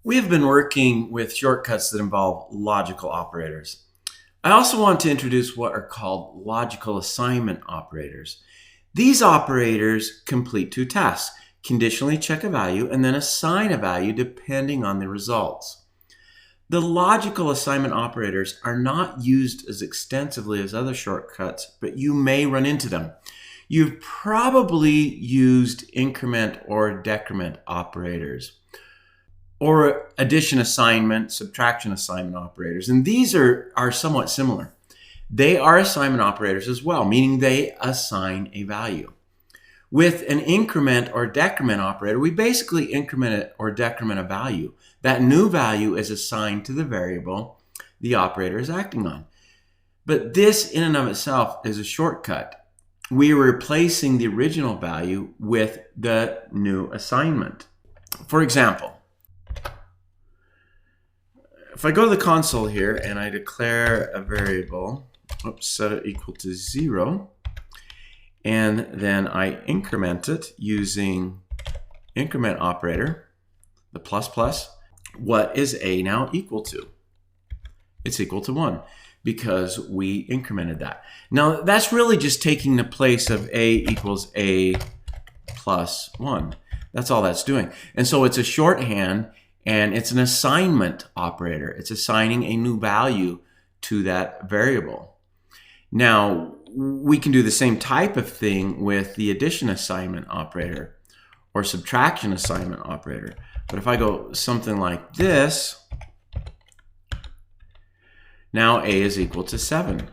We have been working with shortcuts that involve logical operators. I also want to introduce what are called logical assignment operators. These operators complete two tasks: conditionally check a value and then assign a value depending on the results. The logical assignment operators are not used as extensively as other shortcuts, but you may run into them. You've probably used increment or decrement operators, or addition assignment, subtraction assignment operators. And these are somewhat similar. They are assignment operators as well, meaning they assign a value. With an increment or decrement operator, we basically increment or decrement a value. That new value is assigned to the variable the operator is acting on. But this in and of itself is a shortcut. We are replacing the original value with the new assignment. For example, if I go to the console here and I declare a variable, set it equal to 0, and then I increment it using increment operator, the plus, what is a now equal to? It's equal to 1 because we incremented that. Now that's really just taking the place of a equals a plus 1. That's all that's doing. And so it's a shorthand, and it's an assignment operator. It's assigning a new value to that variable. Now, we can do the same type of thing with the addition assignment operator or subtraction assignment operator. But if I go something like this, now a is equal to 7.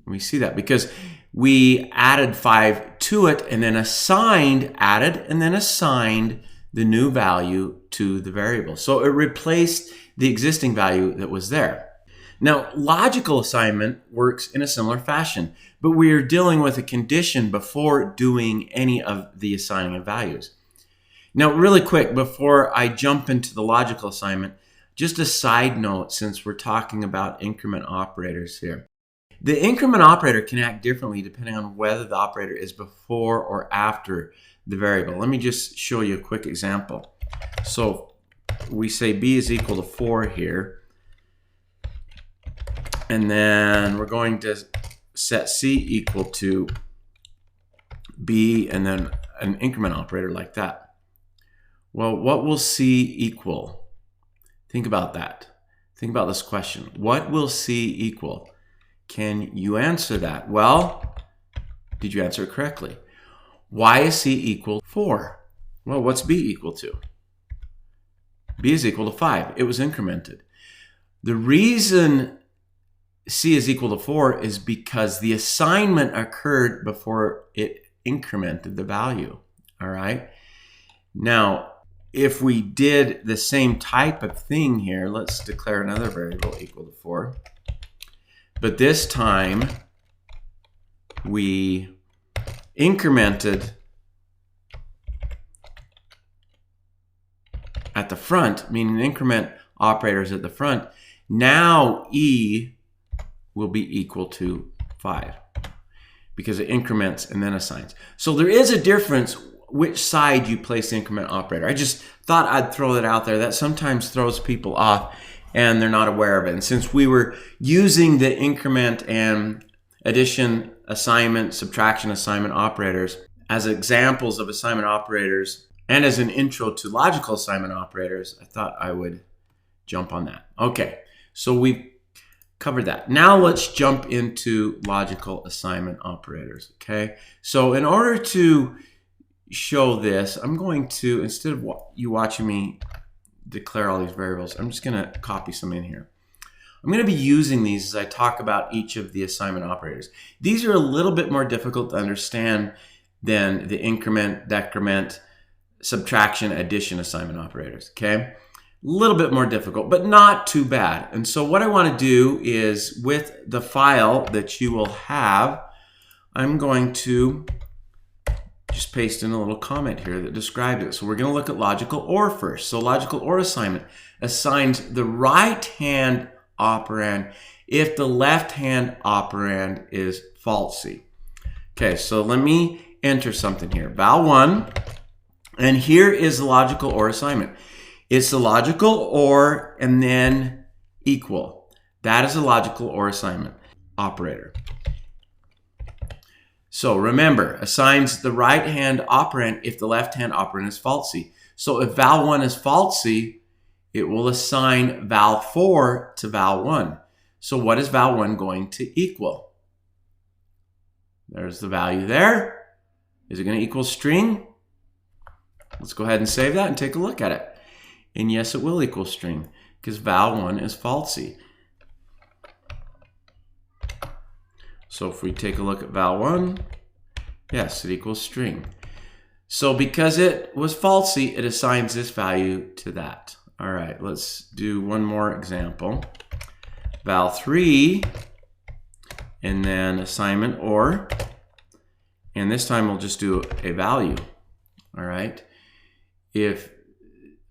We see that because we added 5 to it and then added and then assigned the new value to the variable. So it replaced the existing value that was there. Now, logical assignment works in a similar fashion, but we are dealing with a condition before doing any of the assigning of values. Now, really quick, before I jump into the logical assignment, just a side note since we're talking about increment operators here. The increment operator can act differently depending on whether the operator is before or after the variable. Let me just show you a quick example. So we say b is equal to 4 here, and then we're going to set c equal to b and then an increment operator like that. Well, what will c equal? Think about that. Think about this question. What will c equal? Can you answer that? Well, did you answer it correctly? Why is c equal 4? Well, what's b equal to? b is equal to 5. It was incremented. The reason c is equal to 4 is because the assignment occurred before it incremented the value. All right. Now, if we did the same type of thing here, let's declare another variable equal to 4. But this time, we incremented at the front, meaning increment operators at the front. Now e will be equal to 5 because it increments and then assigns. So there is a difference which side you place the increment operator. I just thought I'd throw that out there. That sometimes throws people off and they're not aware of it. And since we were using the increment and addition assignment, subtraction assignment operators as examples of assignment operators and as an intro to logical assignment operators, I thought I would jump on that. Okay, so we've covered that. Now let's jump into logical assignment operators, okay? So in order to show this, I'm going to, instead of you watching me declare all these variables, I'm just going to copy some in here. I'm going to be using these as I talk about each of the assignment operators. These are a little bit more difficult to understand than the increment, decrement, subtraction, addition assignment operators, okay? A little bit more difficult, but not too bad. And so what I want to do is, with the file that you will have, I'm going to just paste in a little comment here that describes it. So we're going to look at logical OR first. So logical OR assignment assigns the right-hand operand if the left-hand operand is falsy. Okay, so let me enter something here. Val1, and here is the logical OR assignment. It's the logical or and then equal. That is a logical or assignment operator. So remember, assigns the right-hand operand if the left-hand operand is falsy. So if val1 is falsy, it will assign val4 to val1. So what is val1 going to equal? There's the value there. Is it going to equal string? Let's go ahead and save that and take a look at it. And yes, it will equal string because val1 is falsy. So if we take a look at val1, yes, it equals string. So because it was falsy, it assigns this value to that. All right, let's do one more example. Val3, and then assignment or, and this time we'll just do a value. All right. If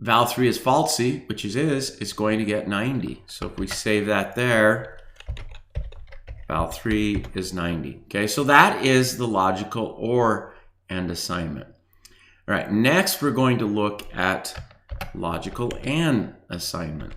val3 is falsy, which it is, it's going to get 90. So if we save that there, val3 is 90. Okay, so that is the logical or and assignment. All right, next we're going to look at logical and assignment.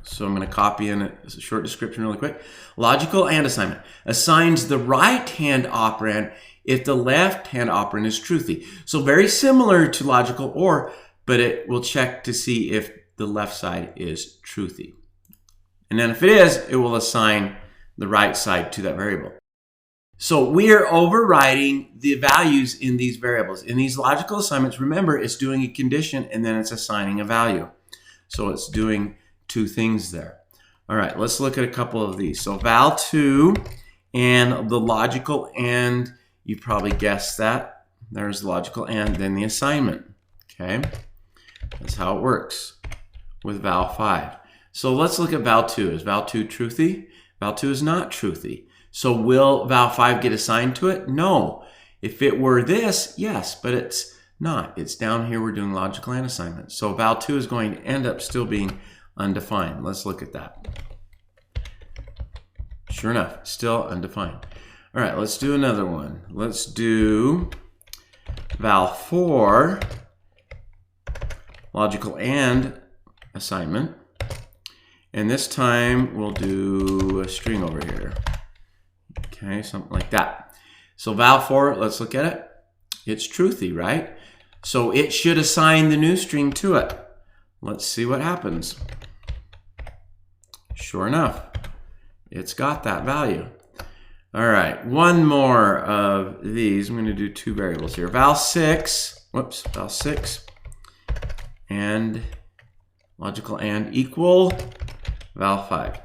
So I'm going to copy in a short description really quick. Logical and assignment assigns the right-hand operand if the left-hand operand is truthy. So very similar to logical or, but it will check to see if the left side is truthy. And then if it is, it will assign the right side to that variable. So we are overriding the values in these variables. In these logical assignments, remember, it's doing a condition and then it's assigning a value. So it's doing two things there. All right, let's look at a couple of these. So val2 and the logical and, you probably guessed that. There's the logical and then the assignment. Okay, that's how it works with val5. So let's look at val2. Is val2 truthy? val2 is not truthy. So will val5 get assigned to it? No. If it were this, yes, but it's not. It's down here. We're doing logical and assignment. So val2 is going to end up still being undefined. Let's look at that. Sure enough, still undefined. All right, let's do another one. Let's do val4, logical and assignment. And this time we'll do a string over here. Okay, something like that. So val4, let's look at it. It's truthy, right? So it should assign the new string to it. Let's see what happens. Sure enough, it's got that value. All right, one more of these. I'm going to do two variables here. Val6, whoops, val6, and logical and equal val5.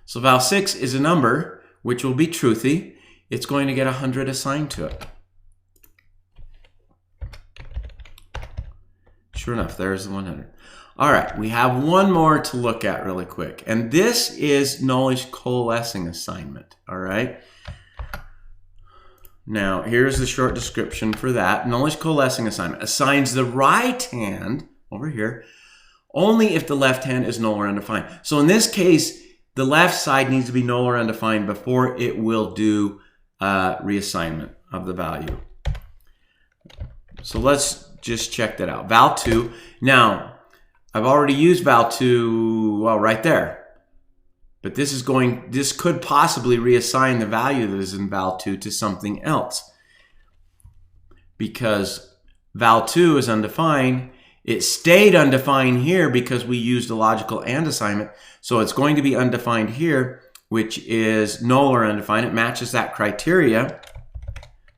So val6 is a number which will be truthy. It's going to get 100 assigned to it. Sure enough, there's the 100. All right, we have one more to look at really quick, and this is knowledge coalescing assignment. All right. Now, here's the short description for that. Knowledge coalescing assignment assigns the right hand over here only if the left hand is null or undefined. So in this case, the left side needs to be null or undefined before it will do reassignment of the value. So let's just check that out. Val2. Now, I've already used val2, well, right there. But this could possibly reassign the value that is in val2 to something else. Because val2 is undefined. It stayed undefined here because we used a logical and assignment. So it's going to be undefined here, which is null or undefined. It matches that criteria.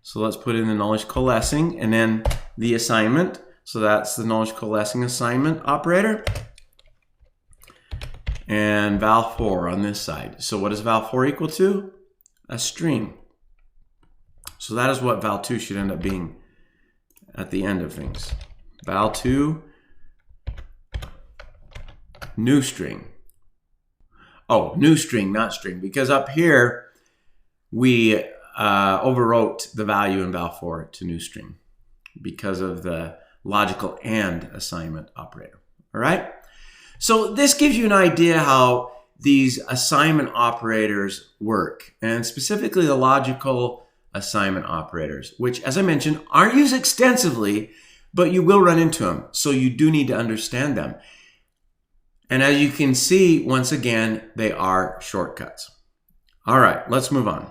So let's put in the knowledge coalescing and then the assignment. So that's the knowledge coalescing assignment operator. And val4 on this side. So what does val4 equal to? A string. So that is what val2 should end up being at the end of things. Val2, new string. Oh, new string, not string. Because up here, we overwrote the value in val4 to new string because of the logical and assignment operator. All right? So this gives you an idea how these assignment operators work, and specifically the logical assignment operators, which, as I mentioned, aren't used extensively, but you will run into them. So you do need to understand them. And as you can see, once again, they are shortcuts. All right, let's move on.